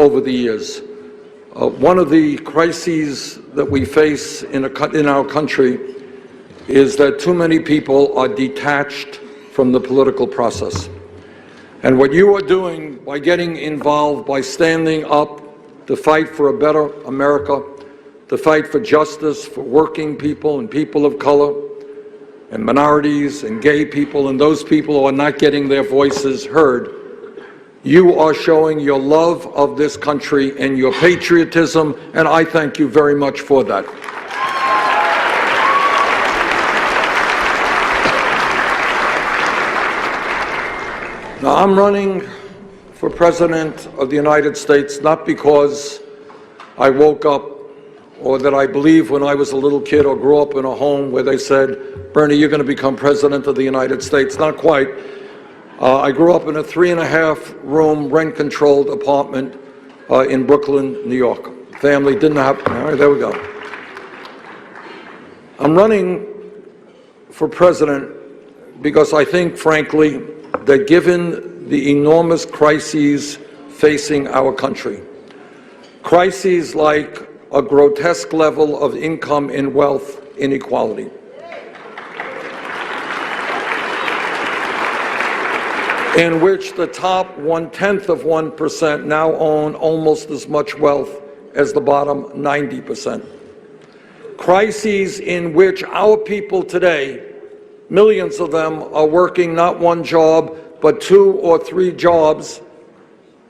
over the years. One of the crises that we face in our country is that too many people are detached from the political process. And what you are doing by getting involved, by standing up to fight for a better America, to fight for justice for working people and people of color and minorities and gay people and those people who are not getting their voices heard, you are showing your love of this country and your patriotism, and I thank you very much for that. Now, I'm running for President of the United States not because I woke up or that I believe when I was a little kid or grew up in a home where they said, Bernie, you're going to become President of the United States. Not quite. I grew up in a 3.5-room rent-controlled apartment in Brooklyn, New York. Family didn't have, all right, there we go. I'm running for president because I think, frankly, that given the enormous crises facing our country, crises like a grotesque level of income and wealth inequality, in which the top 0.1% now own almost as much wealth as the bottom 90%. Crises in which our people today, millions of them, are working not one job, but 2 or 3 jobs,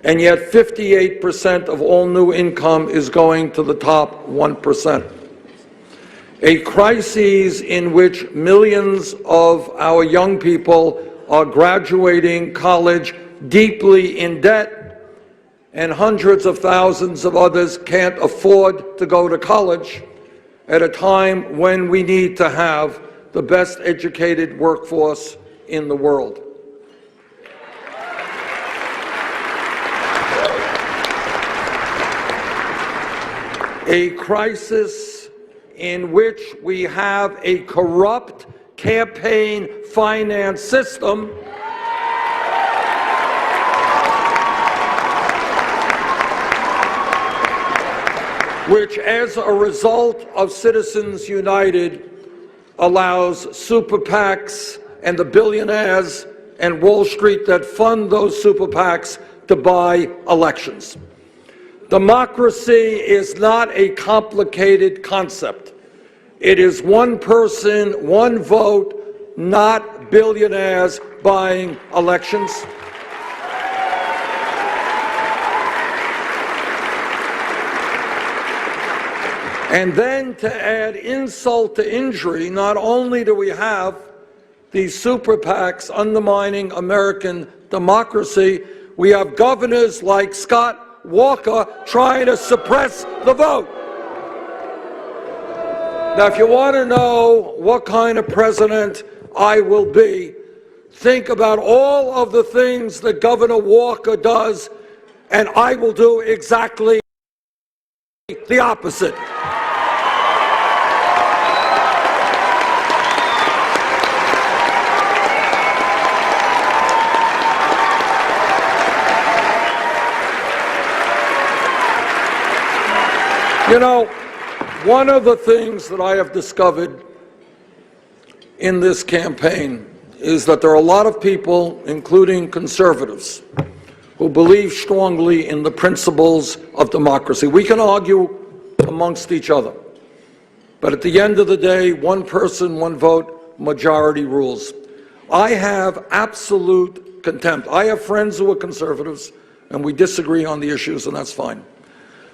and yet 58% of all new income is going to the top 1%. A crisis in which millions of our young people are graduating college deeply in debt, and hundreds of thousands of others can't afford to go to college at a time when we need to have the best educated workforce in the world. A crisis in which we have a corrupt campaign finance system which, as a result of Citizens United, allows super PACs and the billionaires and Wall Street that fund those super PACs to buy elections. Democracy is not a complicated concept. It is one person, one vote, not billionaires buying elections. And then to add insult to injury, not only do we have these super PACs undermining American democracy, we have governors like Scott Walker trying to suppress the vote. Now, if you want to know what kind of president I will be, think about all of the things that Governor Walker does, and I will do exactly the opposite. You know, one of the things that I have discovered in this campaign is that there are a lot of people, including conservatives, who believe strongly in the principles of democracy. We can argue amongst each other, but at the end of the day, one person, one vote, majority rules. I have absolute contempt. I have friends who are conservatives, and we disagree on the issues, and that's fine.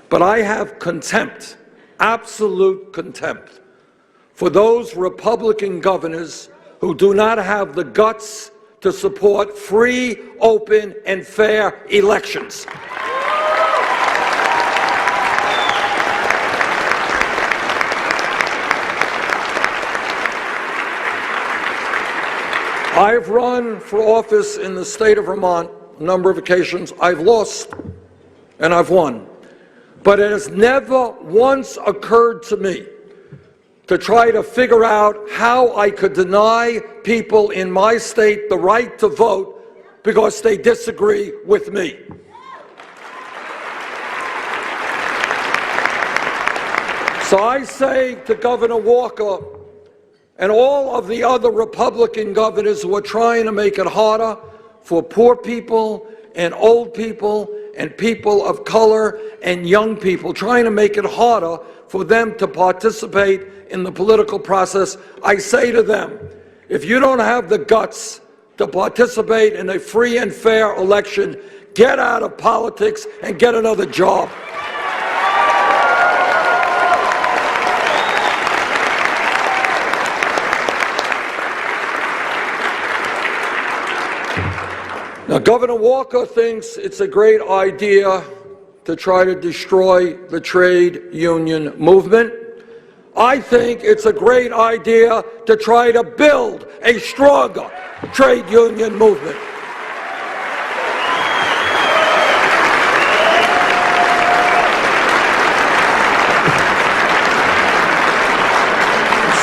But I have contempt, absolute contempt, for those Republican governors who do not have the guts to support free, open, and fair elections. I've run for office in the state of Vermont a number of occasions. I've lost and I've won. But it has never once occurred to me to try to figure out how I could deny people in my state the right to vote because they disagree with me. So I say to Governor Walker and all of the other Republican governors who are trying to make it harder for poor people and old people and people of color and young people, trying to make it harder for them to participate in the political process, I say to them, if you don't have the guts to participate in a free and fair election, get out of politics and get another job. Now, Governor Walker thinks it's a great idea to try to destroy the trade union movement. I think it's a great idea to try to build a stronger trade union movement.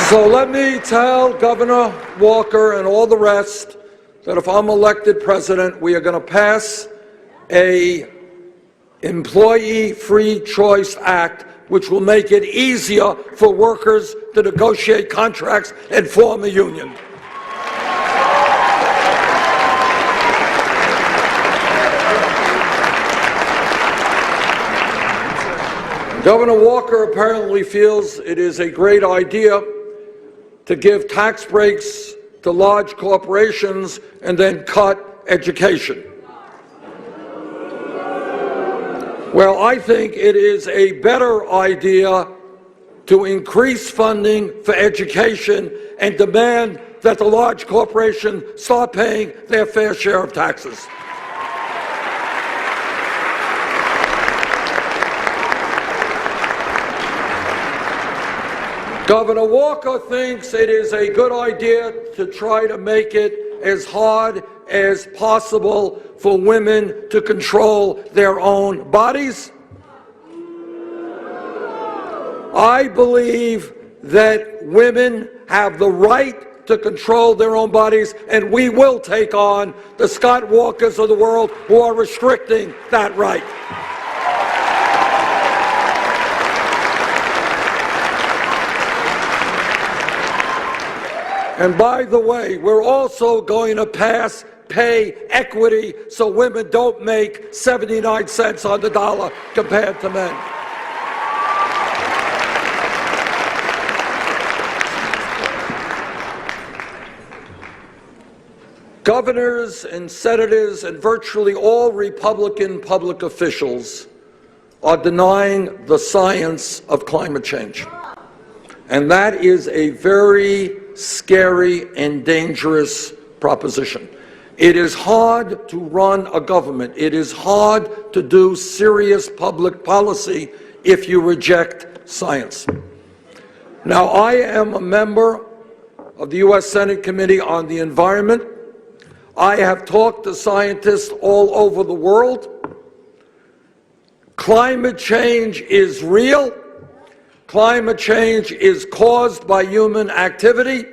So let me tell Governor Walker and all the rest that if I'm elected president, we are going to pass a Employee Free Choice Act, which will make it easier for workers to negotiate contracts and form a union. Governor Walker apparently feels it is a great idea to give tax breaks to large corporations and then cut education. Well, I think it is a better idea to increase funding for education and demand that the large corporations start paying their fair share of taxes. Governor Walker thinks it is a good idea to try to make it as hard as possible for women to control their own bodies. I believe that women have the right to control their own bodies, and we will take on the Scott Walkers of the world who are restricting that right. And by the way, we're also going to pass pay equity so women don't make 79 cents on the dollar compared to men. Governors and senators and virtually all Republican public officials are denying the science of climate change. And that is a very scary and dangerous proposition. It is hard to run a government. It is hard to do serious public policy if you reject science. Now, I am a member of the U.S. Senate Committee on the Environment. I have talked to scientists all over the world. Climate change is real. Climate change is caused by human activity,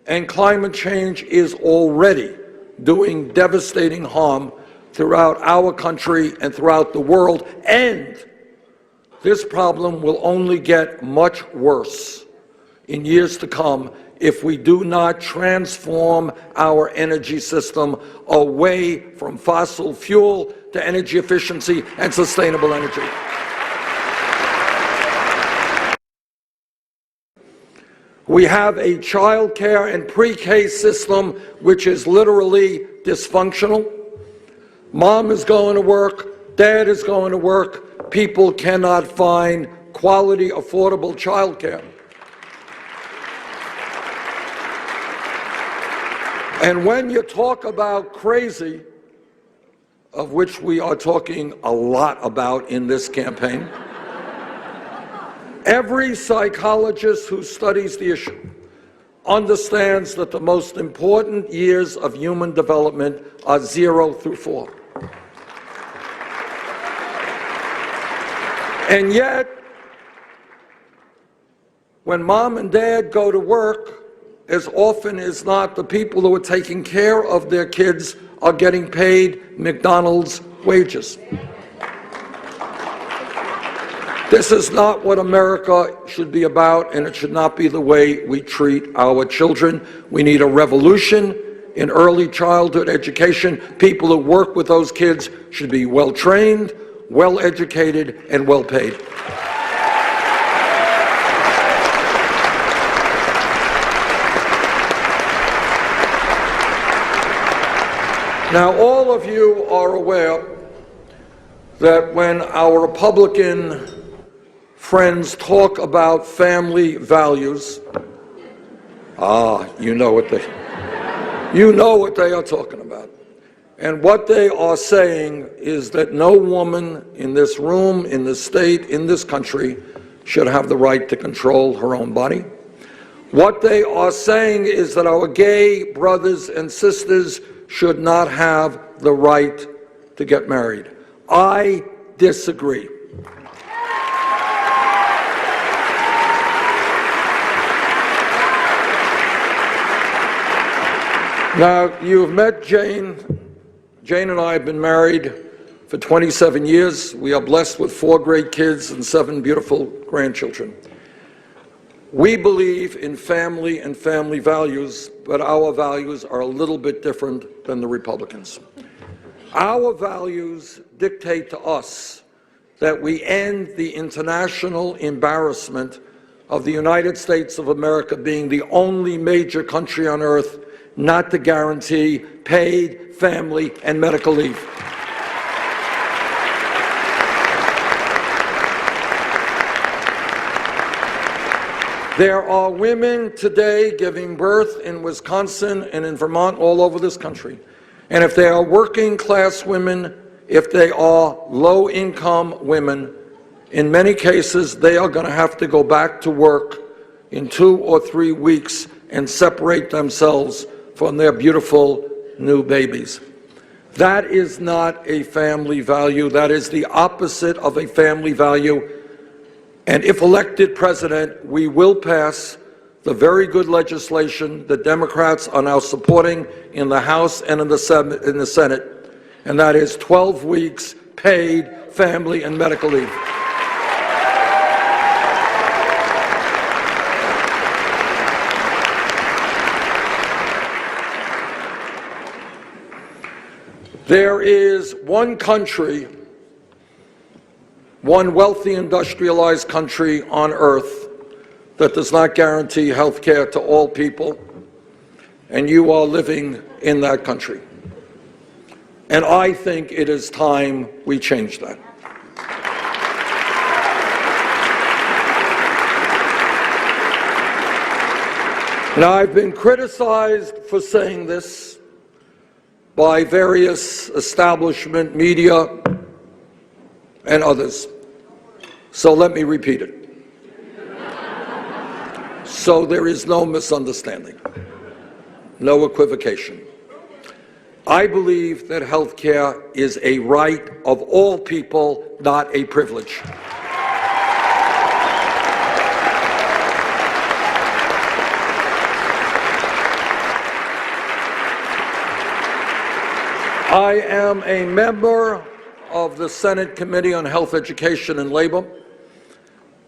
and climate change is already doing devastating harm throughout our country and throughout the world, and this problem will only get much worse in years to come if we do not transform our energy system away from fossil fuel to energy efficiency and sustainable energy. We have a child care and pre-K system which is literally dysfunctional. Mom is going to work, dad is going to work, people cannot find quality, affordable child care. And when you talk about crazy, of which we are talking a lot about in this campaign, every psychologist who studies the issue understands that the most important years of human development are 0 through 4. And yet, when mom and dad go to work, as often as not, the people who are taking care of their kids are getting paid McDonald's wages. This is not what America should be about, and it should not be the way we treat our children. We need a revolution in early childhood education. People who work with those kids should be well-trained, well-educated, and well-paid. Now, all of you are aware that when our Republican friends talk about family values, you know what they are talking about. And what they are saying is that no woman in this room, in this state, in this country should have the right to control her own body. What they are saying is that our gay brothers and sisters should not have the right to get married. I disagree. Now, you've met Jane. Jane and I have been married for 27 years. We are blessed with 4 great kids and 7 beautiful grandchildren. We believe in family and family values, but our values are a little bit different than the Republicans. Our values dictate to us that we end the international embarrassment of the United States of America being the only major country on earth not to guarantee paid family and medical leave. There are women today giving birth in Wisconsin and in Vermont, all over this country. And if they are working class women, if they are low income women, in many cases they are going to have to go back to work in 2 or 3 weeks and separate themselves from their beautiful new babies. That is not a family value. That is the opposite of a family value. And if elected president, we will pass the very good legislation that Democrats are now supporting in the House and in the Senate, and that is 12 weeks paid family and medical leave. There is one country, one wealthy industrialized country on earth that does not guarantee health care to all people, and you are living in that country. And I think it is time we change that. Now, I've been criticized for saying this by various establishment media and others. So let me repeat it. So there is no misunderstanding, no equivocation. I believe that health care is a right of all people, not a privilege. I am a member of the Senate Committee on Health, Education, and Labor.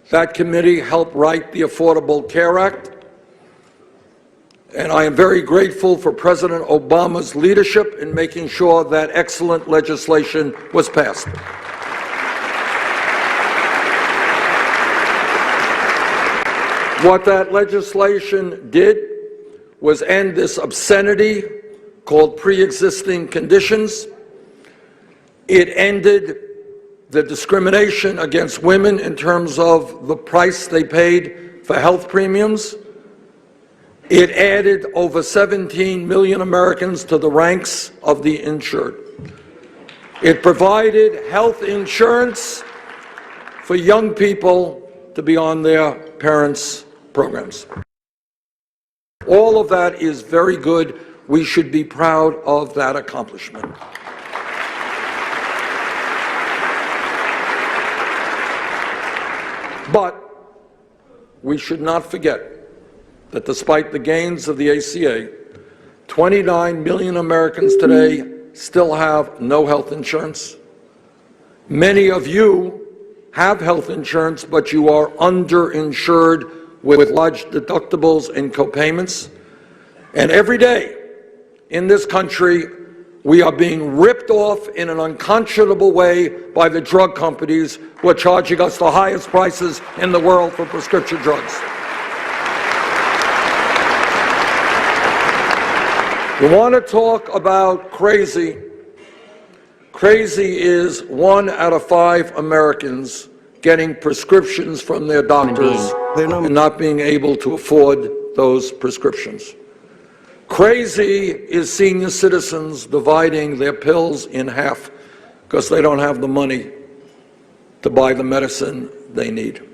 That committee helped write the Affordable Care Act, and I am very grateful for President Obama's leadership in making sure that excellent legislation was passed. What that legislation did was end this obscenity called pre-existing conditions. It ended the discrimination against women in terms of the price they paid for health premiums. It added over 17 million Americans to the ranks of the insured. It provided health insurance for young people to be on their parents' programs. All of that is very good. We should be proud of that accomplishment. But we should not forget that despite the gains of the ACA, 29 million Americans today still have no health insurance. Many of you have health insurance, but you are underinsured with large deductibles and copayments. And every day in this country, we are being ripped off in an unconscionable way by the drug companies who are charging us the highest prices in the world for prescription drugs. You want to talk about crazy? Crazy is 1 out of 5 Americans getting prescriptions from their doctors and not being able to afford those prescriptions. Crazy is senior citizens dividing their pills in half because they don't have the money to buy the medicine they need.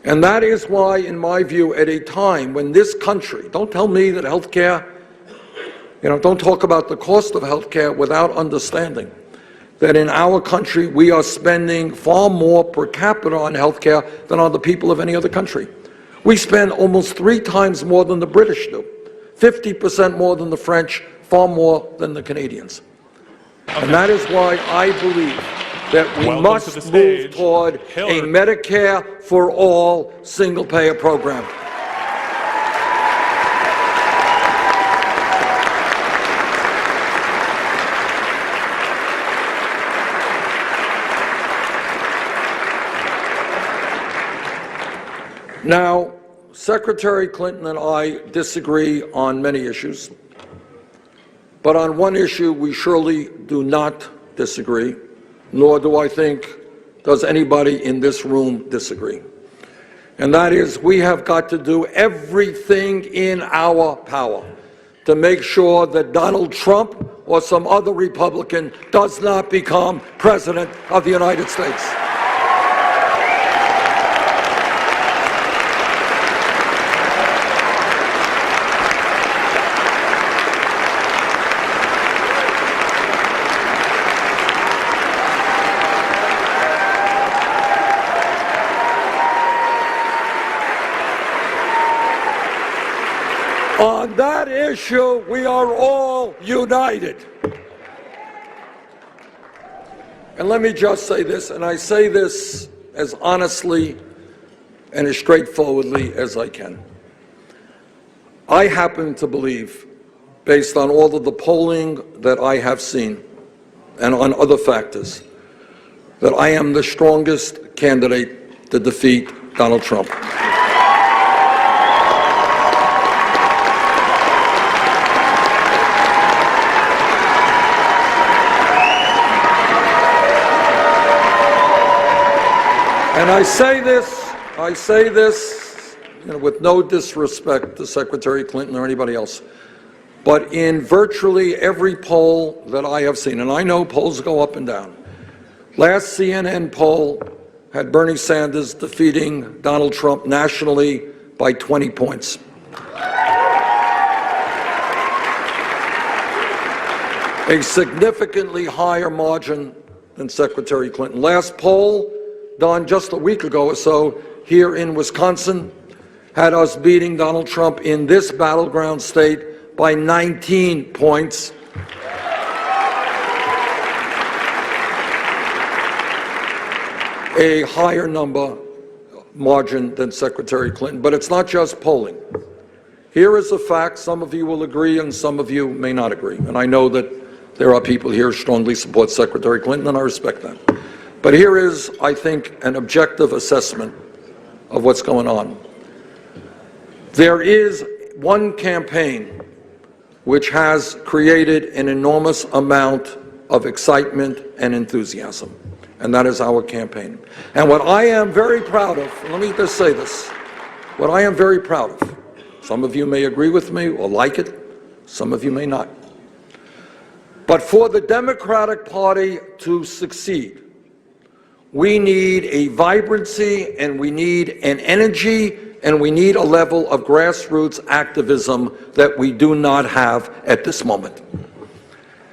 And that is why, in my view, at a time when this country, don't tell me that health care, don't talk about the cost of health care without understanding that in our country we are spending far more per capita on health care than on the people of any other country. We spend almost 3 times more than the British do, 50% more than the French, far more than the Canadians. Okay. And that is why I believe that we must move toward a Medicare for all single-payer program. Now, Secretary Clinton and I disagree on many issues, but on one issue we surely do not disagree, nor do I think does anybody in this room disagree. And that is, we have got to do everything in our power to make sure that Donald Trump or some other Republican does not become President of the United States. On that issue, we are all united. And let me just say this, and I say this as honestly and as straightforwardly as I can. I happen to believe, based on all of the polling that I have seen and on other factors, that I am the strongest candidate to defeat Donald Trump. And I say this with no disrespect to Secretary Clinton or anybody else, but in virtually every poll that I have seen, and I know polls go up and down, last CNN poll had Bernie Sanders defeating Donald Trump nationally by 20 points. A significantly higher margin than Secretary Clinton. Last poll done just a week ago or so here in Wisconsin had us beating Donald Trump in this battleground state by 19 points. A higher margin than Secretary Clinton. But it's not just polling. Here is a fact. Some of you will agree and some of you may not agree. And I know that there are people here who strongly support Secretary Clinton, and I respect that. But here is, I think, an objective assessment of what's going on. There is one campaign which has created an enormous amount of excitement and enthusiasm, and that is our campaign. And what I am very proud of, let me just say this, what I am very proud of, some of you may agree with me or like it, some of you may not, but for the Democratic Party to succeed, we need a vibrancy, and we need an energy, and we need a level of grassroots activism that we do not have at this moment.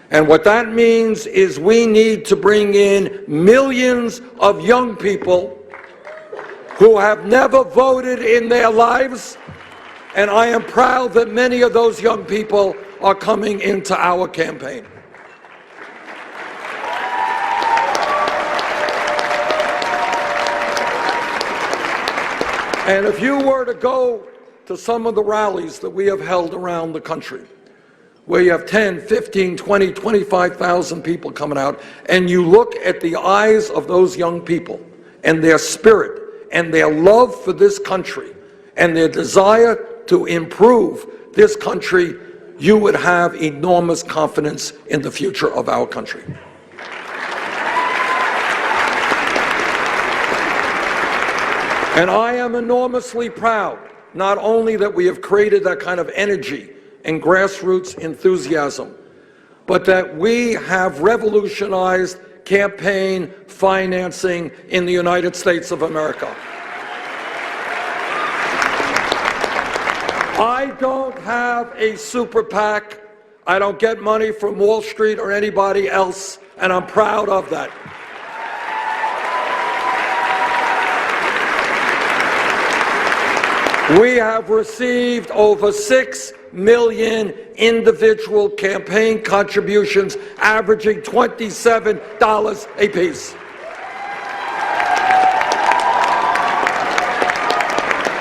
And what that means is we need to bring in millions of young people who have never voted in their lives, and I am proud that many of those young people are coming into our campaign. And if you were to go to some of the rallies that we have held around the country, where you have 10, 15, 20, 25,000 people coming out, and you look at the eyes of those young people and their spirit and their love for this country and their desire to improve this country, you would have enormous confidence in the future of our country. And I am enormously proud, not only that we have created that kind of energy and grassroots enthusiasm, but that we have revolutionized campaign financing in the United States of America. I don't have a super PAC. I don't get money from Wall Street or anybody else, and I'm proud of that. We have received over 6 million individual campaign contributions, averaging $27 apiece.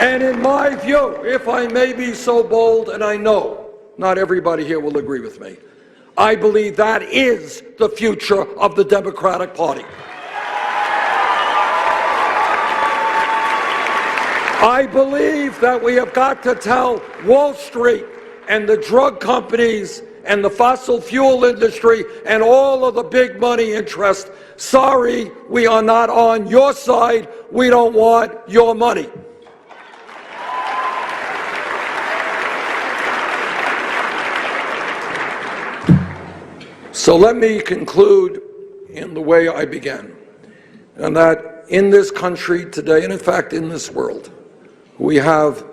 And in my view, if I may be so bold, and I know not everybody here will agree with me, I believe that is the future of the Democratic Party. I believe that we have got to tell Wall Street and the drug companies and the fossil fuel industry and all of the big money interests, sorry, we are not on your side. We don't want your money. So let me conclude in the way I began, and that in this country today, and in fact in this world, we have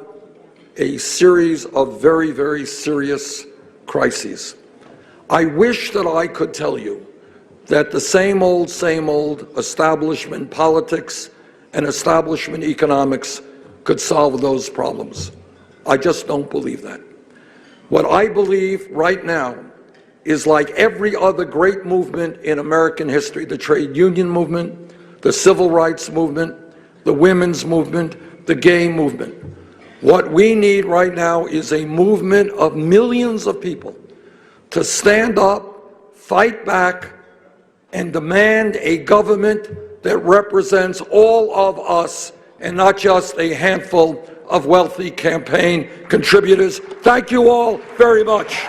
a series of very, very serious crises. I wish that I could tell you that the same old establishment politics and establishment economics could solve those problems. I just don't believe that. What I believe right now is, like every other great movement in American history, the trade union movement, the civil rights movement, the women's movement, the gay movement. What we need right now is a movement of millions of people to stand up, fight back, and demand a government that represents all of us and not just a handful of wealthy campaign contributors. Thank you all very much.